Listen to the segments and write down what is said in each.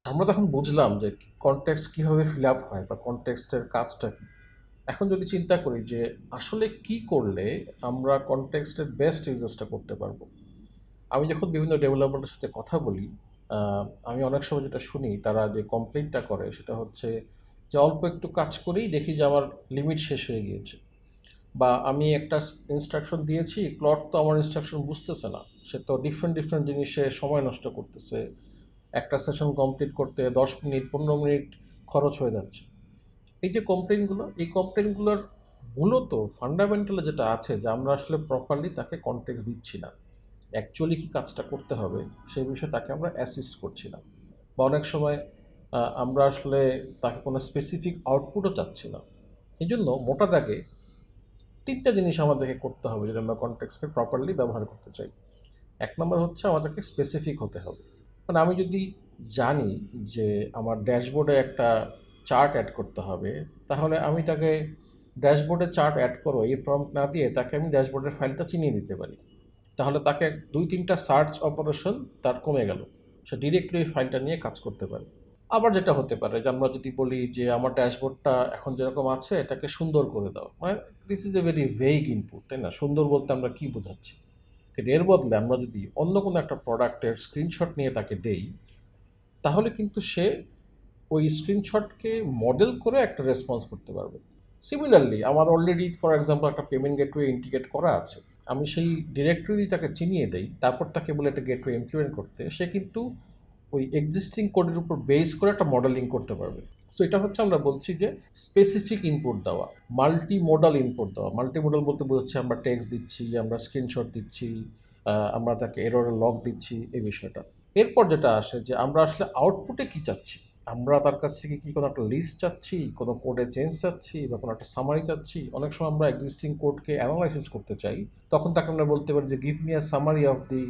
আমরা তখন বুঝলাম যে কনটেক্সট কিভাবে ফিল আপ হয় বা কনটেক্সটের কাজটা কি। এখন যদি চিন্তা করি যে আসলে কি করলে আমরা কনটেক্সটের বেস্ট ইউজেসটা করতে পারবো। আমি যখন বিভিন্ন ডেভেলপারদের সাথে কথা বলি, আমি অনেক সময় যেটা শুনি তারা যে কমপ্লেইনটা করে সেটা হচ্ছে যে অল্প একটু কাজ করেই দেখি যে আমার লিমিট শেষ হয়ে গিয়েছে। বা আমি একটা ইনস্ট্রাকশন দিয়েছি, ক্লড তো আমার ইনস্ট্রাকশন বুঝতেছে না। সে তো ডিফারেন্ট জিনিসে সময় নষ্ট করতেছে। একটা সেশন কমপ্লিট করতে 10 মিনিট 15 মিনিট খরচ হয়ে যাচ্ছে। এই যে কমপ্লেইনগুলো, এই কমপ্লেইনগুলোর মূলত ফান্ডামেন্টালি যেটা আছে যে আমরা আসলে প্রপারলি তাকে কনটেক্সট দিচ্ছি না। অ্যাকচুয়ালি কি কাজটা করতে হবে সেই বিষয়ে তাকে আমরা অ্যাসিস্ট করছি না। বা অনেক সময় আমরা আসলে তাকে কোনো স্পেসিফিক আউটপুটও চাচ্ছি না। এই জন্য মোটা দাগে ৩টা জিনিস আমাদেরকে করতে হবে যদি আমরা কনটেক্সটকে প্রপারলি ব্যবহার করতে চাই। ১ নম্বর হচ্ছে আমাদেরকে স্পেসিফিক হতে হবে। মানে আমি যদি জানি যে আমার ড্যাশবোর্ডে একটা চার্ট অ্যাড করতে হবে, তাহলে আমি তাকে ড্যাশবোর্ডে চার্ট অ্যাড করো এই প্রম্পট না দিয়ে তাকে আমি ড্যাশবোর্ডের ফাইলটা চিনিয়ে দিতে পারি। তাহলে তাকে ২-৩টা সার্চ অপারেশন তার কমে গেল। সে ডিরেক্টলি ওই ফাইলটা নিয়ে কাজ করতে পারে। আবার যেটা হতে পারে যে আমরা যদি বলি যে আমার ড্যাশবোর্ডটা এখন যেরকম আছে এটাকে সুন্দর করে দাও। মানে this is a very vague input, তাই না? সুন্দর বলতে আমরা কি বোঝাচ্ছি? কিন্তু এর বদলে আমরা যদি অন্য কোনো একটা প্রোডাক্টের স্ক্রিনশট নিয়ে তাকে দেই, তাহলে কিন্তু সে ওই স্ক্রিনশটকে মডেল করে একটা রেসপন্স করতে পারবে। সিমিলারলি আমার অলরেডি ফর এক্সাম্পল একটা পেমেন্ট গেটওয়ে ইন্টিগ্রেট করা আছে। আমি সেই ডিরেক্টরি তাকে চিনিয়ে দেই, তারপর তাকে বলে একটা গেটওয়ে ইমপ্লিমেন্ট করতে, সে কিন্তু ওই এক্সিস্টিং কোডের উপর বেস করে একটা মডেলিং করতে পারবে। সো এটা হচ্ছে আমরা বলছি যে স্পেসিফিক ইনপুট দেওয়া, মাল্টি মোডাল ইনপুট দেওয়া। মাল্টি মোডাল বলতে বোঝাচ্ছে আমরা টেক্সট দিচ্ছি, আমরা স্ক্রিনশট দিচ্ছি, আমরা তাকে এররের লগ দিচ্ছি, এই বিষয়টা। এরপর যেটা আসে যে আমরা আসলে আউটপুটে কী চাচ্ছি। আমরা তার কাছ থেকে কি কোনো একটা লিস্ট চাচ্ছি, কোনো কোডে চেঞ্জ চাচ্ছি বা কোনো একটা সামারি চাচ্ছি। অনেক সময় আমরা এক্সিস্টিং কোডকে অ্যানালাইসিস করতে চাই। তখন তাকে আমরা বলতে পারি যে give me a summary of the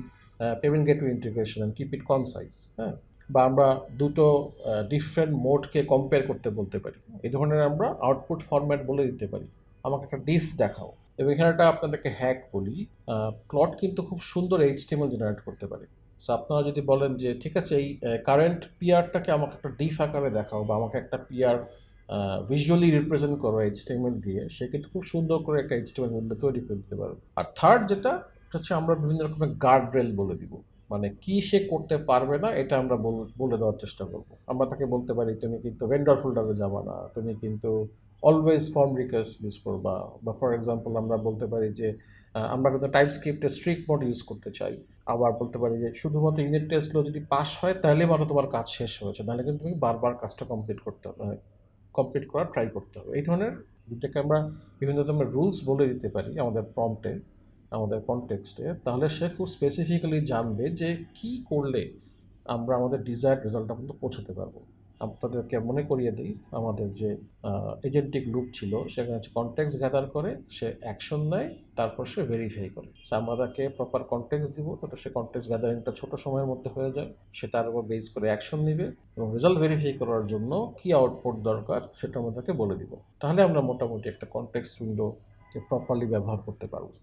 payment gateway integration and keep it concise. হ্যাঁ? বা আমরা দুটো ডিফারেন্ট মোডকে কম্পেয়ার করতে বলতে পারি। এই ধরনের আমরা আউটপুট ফরম্যাট বলে দিতে পারি। আমাকে একটা ডিফ দেখাও। এবং এখানে একটা আপনাদেরকে হ্যাক বলি। ক্লড কিন্তু খুব সুন্দর এইচটিএমএল জেনারেট করতে পারে। সো আপনারা যদি বলেন যে ঠিক আছে এই কারেন্ট পিআরটাকে আমাকে একটা ডিফ আকারে দেখাও বা আমাকে একটা পিআর ভিজুয়ালি রিপ্রেজেন্ট করো এইচটিএমএল দিয়ে, সে কিন্তু খুব সুন্দর করে একটা এইচটিএমএল উইন্ডো তৈরি করে দিতে পারবে। আর থার্ড যেটা হচ্ছে আমরা বিভিন্ন রকমের গার্ড রেল বলে দিব। মানে কি সে করতে পারবে না এটা আমরা বলে দেওয়ার চেষ্টা করব। আমরা তাকে বলতে পারি তুমি কিন্তু ভেন্ডর ফোল্ডারে যাবা না, তুমি কিন্তু অলওয়েজ ফর্ম রিকোয়েস্ট ইউজ করবা। বা ফর এক্সাম্পল আমরা বলতে পারি যে আমরা কিন্তু টাইপ স্ক্রিপ্টে স্ট্রিক্ট মোড ইউজ করতে চাই। আবার বলতে পারি যে শুধুমাত্র ইউনিট টেস্টগুলো যদি পাস হয় তাহলে মাত্র তোমার কাজ শেষ হয়েছে, নাহলে কিন্তু তুমি বারবার কাজটা কমপ্লিট করতে হবে, কমপ্লিট করার ট্রাই করতে হবে। এই ধরনের যেটাকে আমরা বিভিন্ন ধরনের রুলস বলে দিতে পারি আমাদের প্রম্পটে, আমাদের কনটেক্সটে, তাহলে সে খুব স্পেসিফিক্যালি জানবে যে কি করলে আমরা আমাদের ডিজায়ার্ড রেজাল্টটা পর্যন্ত পৌঁছতে পারবো। আপনাদেরকে মনে করিয়ে দিই আমাদের যে এজেন্টিক লুপ ছিল সেখানে হচ্ছে কনটেক্সট গ্যাদার করে, সে অ্যাকশন নেয়, তারপর সে ভেরিফাই করে। সো আমরা তাকে প্রপার কনটেক্সট দিব, যাতে সে কনটেক্সট গ্যাদারিংটা ছোট সময়ের মধ্যে হয়ে যায়। সে তার উপর বেস করে অ্যাকশন নিবে এবং রেজাল্ট ভেরিফাই করার জন্য কি আউটপুট দরকার সেটা আমরা তাকে বলে দিব। তাহলে আমরা মোটামুটি একটা কনটেক্সট উইন্ডোকে প্রপারলি ব্যবহার করতে পারবো।